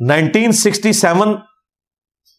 1967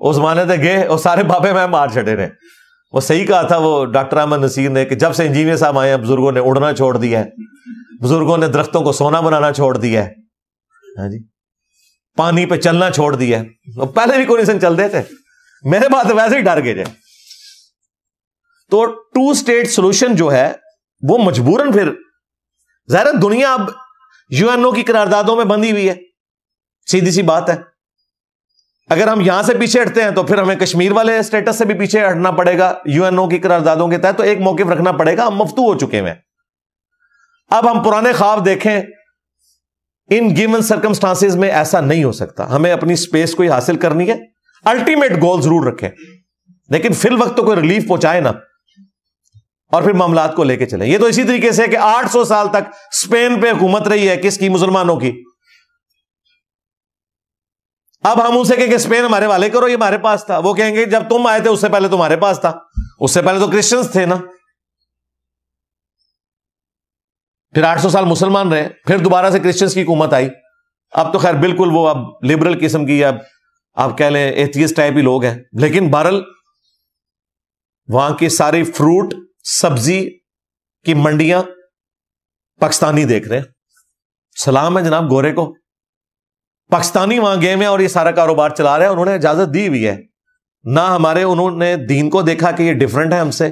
اس زمانے سے گئے اور سارے بابے میں مار چھڑے رہے. وہ صحیح کہا تھا وہ ڈاکٹر احمد نصیر نے کہ جب سے انجینئر صاحب آئے ہیں بزرگوں نے اڑنا چھوڑ دیا ہے, بزرگوں نے درختوں کو سونا بنانا چھوڑ دیا ہے, ہاں جی, پانی پہ چلنا چھوڑ دیا ہے. پہلے بھی کوئی انسان چلتے تھے, میرے بات ویسے ہی ڈر گئے جائے. تو 2 اسٹیٹ سولوشن جو ہے وہ مجبوراً پھر ظاہر دنیا اب UN کی قراردادوں میں بندھی ہوئی ہے, سیدھی سی بات ہے. اگر ہم یہاں سے پیچھے ہٹتے ہیں تو پھر ہمیں کشمیر والے اسٹیٹس سے بھی پیچھے ہٹنا پڑے گا UN کی قراردادوں کے تحت, تو ایک موقف رکھنا پڑے گا. ہم مفتو ہو چکے ہیں. اب ہم پرانے خواب دیکھیں, ان گیون سرکمسٹانسز میں ایسا نہیں ہو سکتا. ہمیں اپنی سپیس کو حاصل کرنی ہے, الٹیمیٹ گول ضرور رکھیں, لیکن فی الوقت تو کوئی ریلیف پہنچائے نا, اور پھر معاملات کو لے کے چلیں. یہ تو اسی طریقے سے کہ 800 سال تک اسپین پہ حکومت رہی ہے, کس کی؟ مسلمانوں کی. اب ہم ان سے کہیں کہ اسپین ہمارے والے کرو, یہ ہمارے پاس تھا. وہ کہیں گے جب تم آئے تھے اس سے پہلے تمہارے پاس تھا, اس سے پہلے تو کرسچنز تھے نا. پھر 800 سال مسلمان رہے, پھر دوبارہ سے کرسچنز کی حکومت آئی. اب تو خیر بالکل وہ اب لبرل قسم کی, اب آپ کہہ لیں ایتھیسٹ ٹائپ ہی لوگ ہیں. لیکن بہرحال وہاں کی ساری فروٹ سبزی کی منڈیاں پاکستانی دیکھ رہے ہیں. سلام ہے جناب گورے کو, پاکستانی وہاں گئے ہیں اور یہ سارا کاروبار چلا رہے ہیں. انہوں نے اجازت دی ہوئی ہے. نہ ہمارے انہوں نے دین کو دیکھا کہ یہ ڈیفرنٹ ہے ہم سے,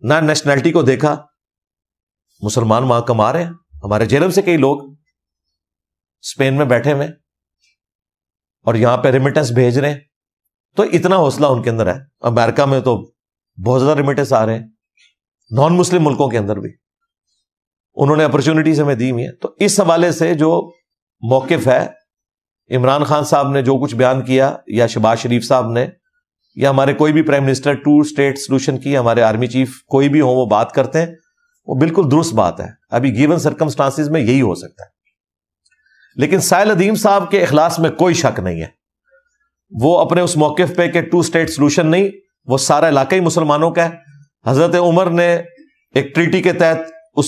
نہ نیشنلٹی کو دیکھا. مسلمان وہاں کما رہے ہیں. ہمارے جیلم سے کئی لوگ اسپین میں بیٹھے ہوئے اور یہاں پہ ریمیٹنس بھیج رہے ہیں. تو اتنا حوصلہ ان کے اندر ہے. امریکہ میں تو بہت زیادہ ریمیٹنس آ رہے ہیں, نان مسلم ملکوں کے اندر بھی انہوں نے اپرچونٹیز ہمیں دی ہوئی ہیں. تو اس حوالے سے جو موقف ہے, عمران خان صاحب نے جو کچھ بیان کیا, یا شہباز شریف صاحب نے, یا ہمارے کوئی بھی پرائم منسٹر 2 اسٹیٹ سولوشن کی, ہمارے آرمی چیف کوئی بھی ہو وہ بات کرتے ہیں, وہ بالکل درست بات ہے. ابھی گیون سرکمسٹانسز میں یہی ہو سکتا ہے. لیکن سائل ادیم صاحب کے اخلاص میں کوئی شک نہیں ہے. وہ اپنے اس موقف پہ کہ 2 اسٹیٹ سولوشن نہیں, وہ سارا علاقہ ہی مسلمانوں کا ہے. حضرت عمر نے ایک ٹریٹی کے تحت اس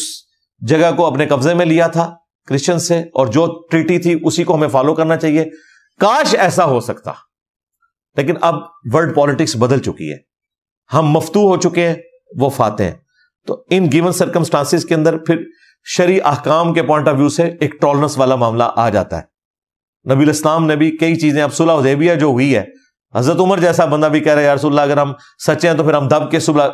جگہ کو اپنے قبضے میں لیا تھا کرسچن سے, اور جو ٹریٹی تھی اسی کو ہمیں فالو کرنا چاہیے. کاش ایسا ہو سکتا, لیکن اب ورلڈ پالیٹکس بدل چکی ہے. ہم مفتو ہو چکے ہیں, وہ فاتح ہیں. تو ان گیون سرکمسٹانسز کے اندر پھر شرعی احکام کے پوائنٹ آف ویو سے ایک ٹالرنس والا معاملہ آ جاتا ہے. نبی الاسلام نے بھی کئی چیزیں, اب صلح حدیبیہ جو ہوئی ہے, حضرت عمر جیسا بندہ بھی کہہ رہا ہے یا رسول اللہ اگر ہم سچے ہیں تو پھر ہم دب کے صلح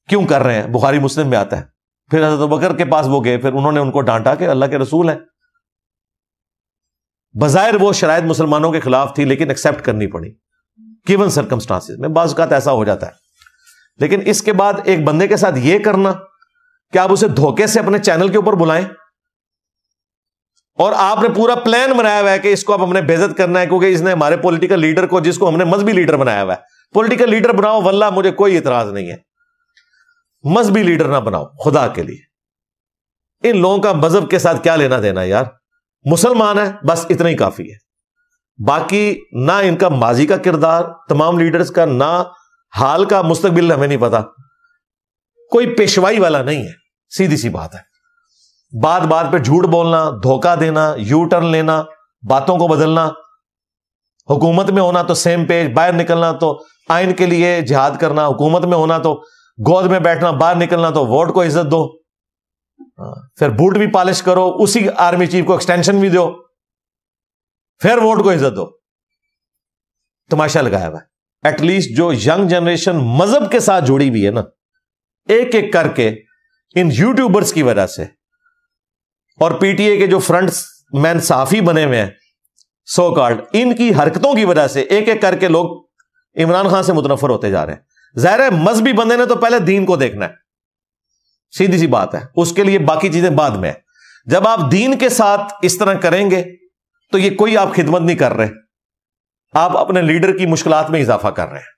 کیوں کر رہے ہیں؟ بخاری مسلم میں آتا ہے. پھر حضرت بکر کے پاس وہ گئے, پھر انہوں نے ان کو ڈانٹا کہ اللہ کے رسول ہیں. بظاہر وہ شرائط مسلمانوں کے خلاف تھی, لیکن ایکسپٹ کرنی پڑی گیون سرکمسٹانسز میں. بعض اوقات ایسا ہو جاتا ہے. لیکن اس کے بعد ایک بندے کے ساتھ یہ کرنا کہ آپ اسے دھوکے سے اپنے چینل کے اوپر بلائیں, اور آپ نے پورا پلان بنایا ہوا ہے کہ اس کو اب ہم نے بےعزت کرنا ہے کیونکہ اس نے ہمارے پولیٹیکل لیڈر کو, جس کو ہم نے مذہبی لیڈر بنایا ہوا ہے, پولیٹیکل لیڈر بناؤ, واللہ مجھے کوئی اعتراض نہیں ہے, مذہبی لیڈر نہ بناؤ خدا کے لیے. ان لوگوں کا مذہب کے ساتھ کیا لینا دینا یار, مسلمان ہے بس اتنا ہی کافی ہے. باقی نہ ان کا ماضی کا کردار تمام لیڈرز کا, نہ حال کا, مستقبل ہمیں نہیں پتا. کوئی پیشوائی والا نہیں ہے, سیدھی سی بات ہے. بات بات پہ جھوٹ بولنا, دھوکہ دینا, یو ٹرن لینا, باتوں کو بدلنا, حکومت میں ہونا تو سیم پیج, باہر نکلنا تو آئین کے لیے جہاد کرنا, حکومت میں ہونا تو گود میں بیٹھنا, باہر نکلنا تو ووٹ کو عزت دو, پھر بوٹ بھی پالش کرو, اسی آرمی چیف کو ایکسٹینشن بھی دو, پھر ووٹ کو عزت دو. تماشا لگایا ہوا ہے. ایٹ لیسٹ جو ینگ جنریشن مذہب کے ساتھ جڑی ہوئی ہے نا, ایک ایک کر کے ان یوٹیوبرز کی وجہ سے اور پی ٹی اے کے جو فرنٹ مین صحافی بنے ہوئے ہیں سو کارڈ, ان کی حرکتوں کی وجہ سے ایک ایک کر کے لوگ عمران خان سے متنفر ہوتے جا رہے ہیں. ظاہر ہے مذہبی بندے نے تو پہلے دین کو دیکھنا ہے, سیدھی سی بات ہے. اس کے لیے باقی چیزیں بعد میں. جب آپ دین کے ساتھ اس طرح کریں گے تو یہ کوئی آپ خدمت نہیں کر رہے, آپ اپنے لیڈر کی مشکلات میں اضافہ کر رہے ہیں.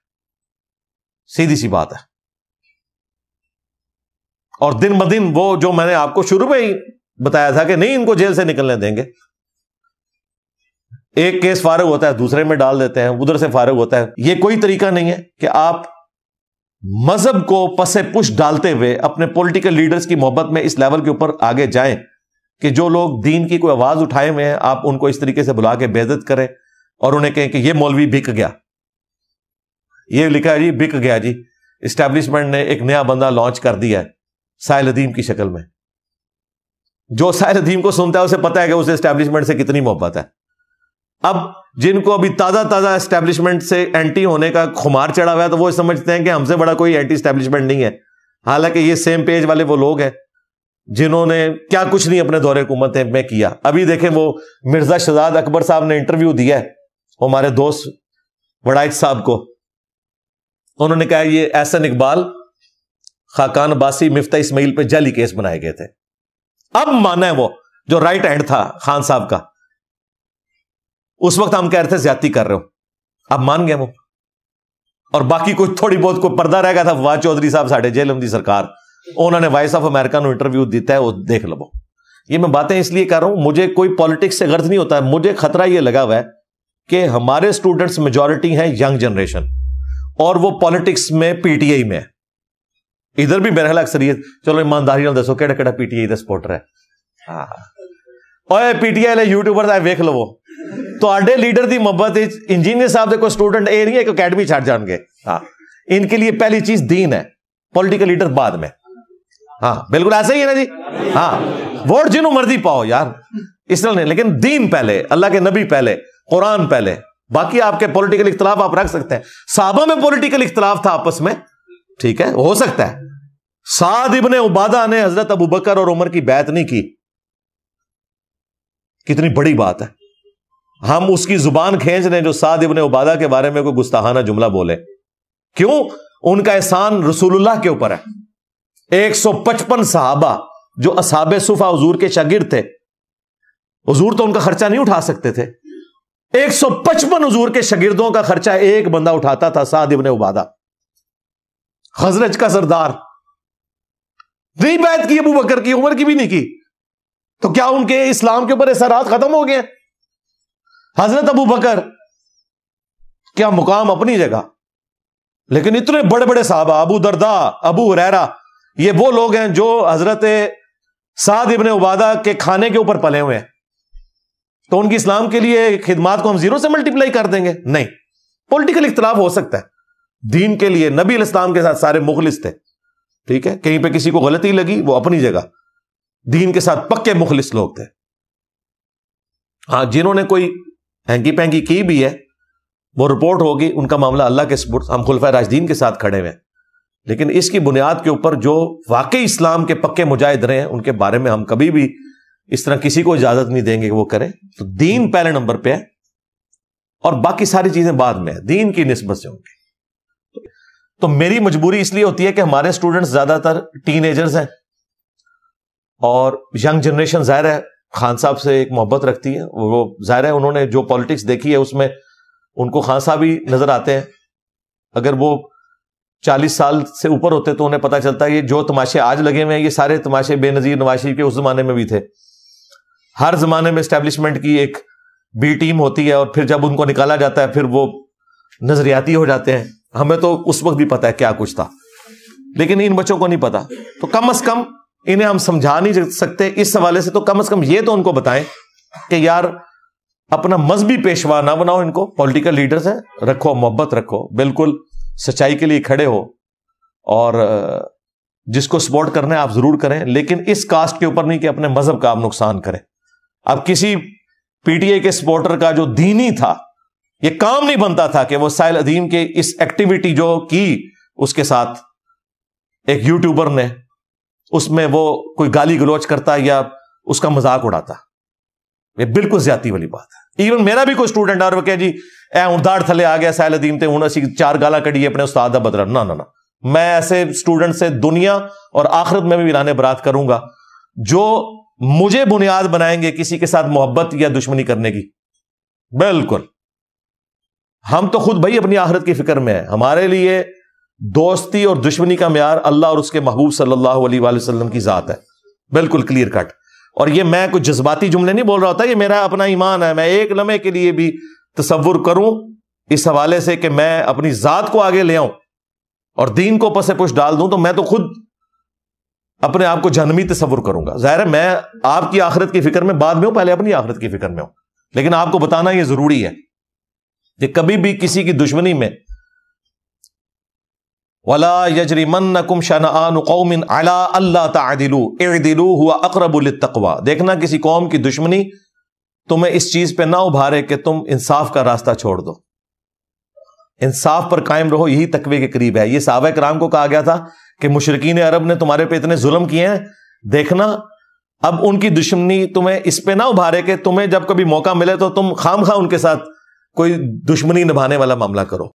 سیدھی سی بات ہے. اور دن بدن وہ جو میں نے آپ کو شروع میں ہی بتایا تھا کہ نہیں ان کو جیل سے نکلنے دیں گے, ایک کیس فارغ ہوتا ہے دوسرے میں ڈال دیتے ہیں, ادھر سے فارغ ہوتا ہے. یہ کوئی طریقہ نہیں ہے کہ آپ مذہب کو پس پش ڈالتے ہوئے اپنے پولیٹیکل لیڈرز کی محبت میں اس لیول کے اوپر آگے جائیں کہ جو لوگ دین کی کوئی آواز اٹھائے ہوئے ہیں آپ ان کو اس طریقے سے بلا کے بے عزت کریں اور انہیں کہیں کہ یہ مولوی بک گیا. یہ لکھا ہے جی بک گیا جی, اسٹیبلشمنٹ نے ایک نیا بندہ لانچ کر دیا ہے ساحل ادیم کی شکل میں. جو ساحل ادیم کو سنتا ہے اسے پتا ہے کہ اسے اسٹیبلشمنٹ سے کتنی محبت ہے. اب جن کو ابھی تازہ اسٹیبلشمنٹ سے اینٹی ہونے کا خمار چڑھا ہوا ہے تو وہ سمجھتے ہیں کہ ہم سے بڑا کوئی اینٹی اسٹیبلشمنٹ نہیں ہے, حالانکہ یہ سیم پیج والے وہ لوگ ہیں جنہوں نے کیا کچھ نہیں اپنے دور حکومت میں کیا. ابھی دیکھیں وہ مرزا شہزاد اکبر صاحب نے انٹرویو دیا ہے ہمارے دوست وڑائچ صاحب کو, انہوں نے کہا یہ احسن اقبال, خاقان عباسی, مفتاح اسماعیل پہ جعلی کیس بنائے گئے تھے. اب مانا ہے وہ جو رائٹ ہینڈ تھا خان صاحب کا, اس وقت ہم کہہ رہے تھے زیادتی کر رہے ہو, اب مان گئے وہ. اور باقی کچھ تھوڑی بہت کوئی پردہ رہ گیا تھا, فواد چودھری صاحب ساڈے جیل امدی سرکار, انہوں نے وائس آف امریکہ نو انٹرویو دیتا ہے, وہ دیکھ لو. یہ میں باتیں اس لیے کر رہا ہوں, مجھے کوئی پالیٹکس سے غرض نہیں ہوتا ہے, مجھے خطرہ یہ لگا ہوا ہے کہ ہمارے اسٹوڈنٹس میجورٹی ہیں ینگ جنریشن, اور وہ پالیٹکس میں پی ٹی آئی میں ہے. ادھر بھی میرا خیال اکثریت, چلو ایمانداری نال دسو کیڑا کیڑا P T I the supporter ہے. اوے پی ٹی آئی والے یوٹیوبر دا ویکھ لو, تواڈے لیڈر دی محبت انجینئر صاحب دے کوئی اسٹوڈنٹ اے نہیں ہے کہ اکیڈمی چھڈ جان گے. ہاں, ان کے لیے پہلی چیز دین ہے, پولیٹیکل لیڈر بعد میں. ہاں بالکل ایسا ہی ہے نا جی. ہاں ووٹ جنہوں مرضی پاؤ یار, اس طرح نہیں, لیکن دین پہلے, اللہ کے نبی پہلے, قرآن پہلے. باقی آپ کے پولیٹیکل اختلاف آپ رکھ سکتے ہیں. صحابہ میں پولیٹیکل اختلاف تھا آپس میں, ٹھیک ہے, ہو سکتا ہے. سعد ابن عبادہ نے حضرت ابو بکر اور عمر کی بیعت نہیں کی, کتنی بڑی بات ہے. ہم اس کی زبان کھینچ رہے ہیں جو سعد ابن عبادہ کے بارے میں کوئی گستاخانہ جملہ بولے. کیوں؟ ان کا احسان رسول اللہ کے اوپر ہے. 155 صحابہ جو اصحاب صفا حضور کے شاگرد تھے, حضور تو ان کا خرچہ نہیں اٹھا سکتے تھے, 155 حضور کے شاگردوں کا خرچہ ایک بندہ اٹھاتا تھا, سعد ابن عبادہ, خزرج کا سردار. نہیں بیعت کی ابو بکر کی, عمر کی بھی نہیں کی, تو کیا ان کے اسلام کے اوپر اثرات ختم ہو گئے؟ حضرت ابو بکر کیا مقام اپنی جگہ, لیکن اتنے بڑے بڑے صحابہ, ابو درداء, ابو ہریرہ, یہ وہ لوگ ہیں جو حضرت سعد ابن عبادہ کے کھانے کے اوپر پلے ہوئے ہیں. تو ان کی اسلام کے لیے خدمات کو ہم زیرو سے ملٹیپلائی کر دیں گے؟ نہیں. پولیٹیکل اختلاف ہو سکتا ہے. دین کے لیے نبی علیہ السلام کے ساتھ سارے مخلص تھے, ٹھیک ہے, کہیں پہ کسی کو غلطی لگی وہ اپنی جگہ, دین کے ساتھ پکے مخلص لوگ تھے. ہاں جنہوں نے کوئی ہینکی پینکی کی بھی ہے وہ رپورٹ ہوگی, ان کا معاملہ اللہ کے سپرد, ہم خلفائے راشدین کے ساتھ کھڑے ہوئے ہیں. لیکن اس کی بنیاد کے اوپر جو واقعی اسلام کے پکے مجاہد رہے ہیں ان کے بارے میں ہم کبھی بھی اس طرح کسی کو اجازت نہیں دیں گے کہ وہ کرے. تو دین پہلے نمبر پہ ہے اور باقی ساری چیزیں بعد میں, دین کی نسبت سے ہوں گی. تو میری مجبوری اس لیے ہوتی ہے کہ ہمارے اسٹوڈنٹس زیادہ تر ٹین ایجرز ہیں, اور ینگ جنریشن ظاہر ہے خان صاحب سے ایک محبت رکھتی ہے. وہ ظاہر ہے انہوں نے جو پالیٹکس دیکھی ہے اس میں ان کو خان صاحب ہی نظر آتے ہیں. اگر وہ 40 سال سے اوپر ہوتے تو انہیں پتا چلتا ہے یہ جو تماشے آج لگے ہوئے ہیں یہ سارے تماشے بے نظیر نواز شریف کے اس زمانے میں بھی تھے. ہر زمانے میں اسٹیبلشمنٹ کی ایک بی ٹیم ہوتی ہے, اور پھر جب ان کو نکالا جاتا ہے پھر وہ نظریاتی ہو جاتے ہیں. ہمیں تو اس وقت بھی پتا ہے کیا کچھ تھا, لیکن ان بچوں کو نہیں پتا. تو کم از کم انہیں ہم سمجھا نہیں سکتے اس حوالے سے, تو کم از کم یہ تو ان کو بتائیں کہ یار اپنا مذہبی پیشوا نہ بناؤ ان کو, پولیٹیکل لیڈرز ہیں, رکھو محبت رکھو, بالکل سچائی کے لیے کھڑے ہو, اور جس کو سپورٹ کرنا ہے آپ ضرور کریں, لیکن اس کاسٹ کے اوپر نہیں کہ اپنے مذہب کا آپ نقصان کریں. اب کسی پی ٹی آئی کے سپورٹر کا جو دینی تھا یہ کام نہیں بنتا تھا کہ وہ ساحل ادیم کے اس ایکٹیویٹی جو کی اس کے ساتھ ایک یوٹیوبر نے, اس میں وہ کوئی گالی گلوچ کرتا یا اس کا مذاق اڑاتا. یہ بالکل زیادتی والی بات ہے. ایون میرا بھی کوئی اسٹوڈنٹ آ کہ جی اے ہوں داڑ تھلے آ گیا ساحل ادیم تے, ہوں اسی 4 گالاں کڑی اپنے استاد دا بدلا. نہ میں ایسے اسٹوڈنٹ سے دنیا اور آخرت میں بھی ویرانے برات کروں گا جو مجھے بنیاد بنائیں گے کسی کے ساتھ محبت یا دشمنی کرنے کی. بالکل ہم تو خود بھائی اپنی آخرت کی فکر میں ہیں. ہمارے لیے دوستی اور دشمنی کا معیار اللہ اور اس کے محبوب صلی اللہ علیہ وآلہ وسلم کی ذات ہے, بالکل کلیئر کٹ. اور یہ میں کوئی جذباتی جملے نہیں بول رہا ہوتا, یہ میرا اپنا ایمان ہے. میں ایک لمحے کے لیے بھی تصور کروں اس حوالے سے کہ میں اپنی ذات کو آگے لے آؤں اور دین کو پس پش ڈال دوں, تو میں تو خود اپنے آپ کو جہنمی تصور کروں گا. ظاہر ہے میں آپ کی آخرت کی فکر میں بعد میں ہوں, پہلے اپنی آخرت کی فکر میں ہوں. لیکن آپ کو بتانا یہ ضروری ہے کہ کبھی بھی کسی کی دشمنی میں وَلَا يَجْرِمَنَّكُمْ شَنَآنُ قَوْمٍ عَلَىٰ أَلَّا تَعْدِلُوا اعْدِلُوا هُوَ أَقْرَبُ لِلتَّقْوَىٰ۔ دیکھنا کسی قوم کی دشمنی تمہیں اس چیز پہ نہ ابھارے کہ تم انصاف کا راستہ چھوڑ دو، انصاف پر قائم رہو، یہی تقوی کے قریب ہے۔ یہ صحابہ کرام کو کہا گیا تھا کہ مشرکین عرب نے تمہارے پہ اتنے ظلم کیے ہیں، دیکھنا اب ان کی دشمنی تمہیں اس پہ نہ ابھارے کہ تمہیں جب کبھی موقع ملے تو تم خام خواہ ان کے ساتھ کوئی دشمنی نبھانے والا معاملہ کرو۔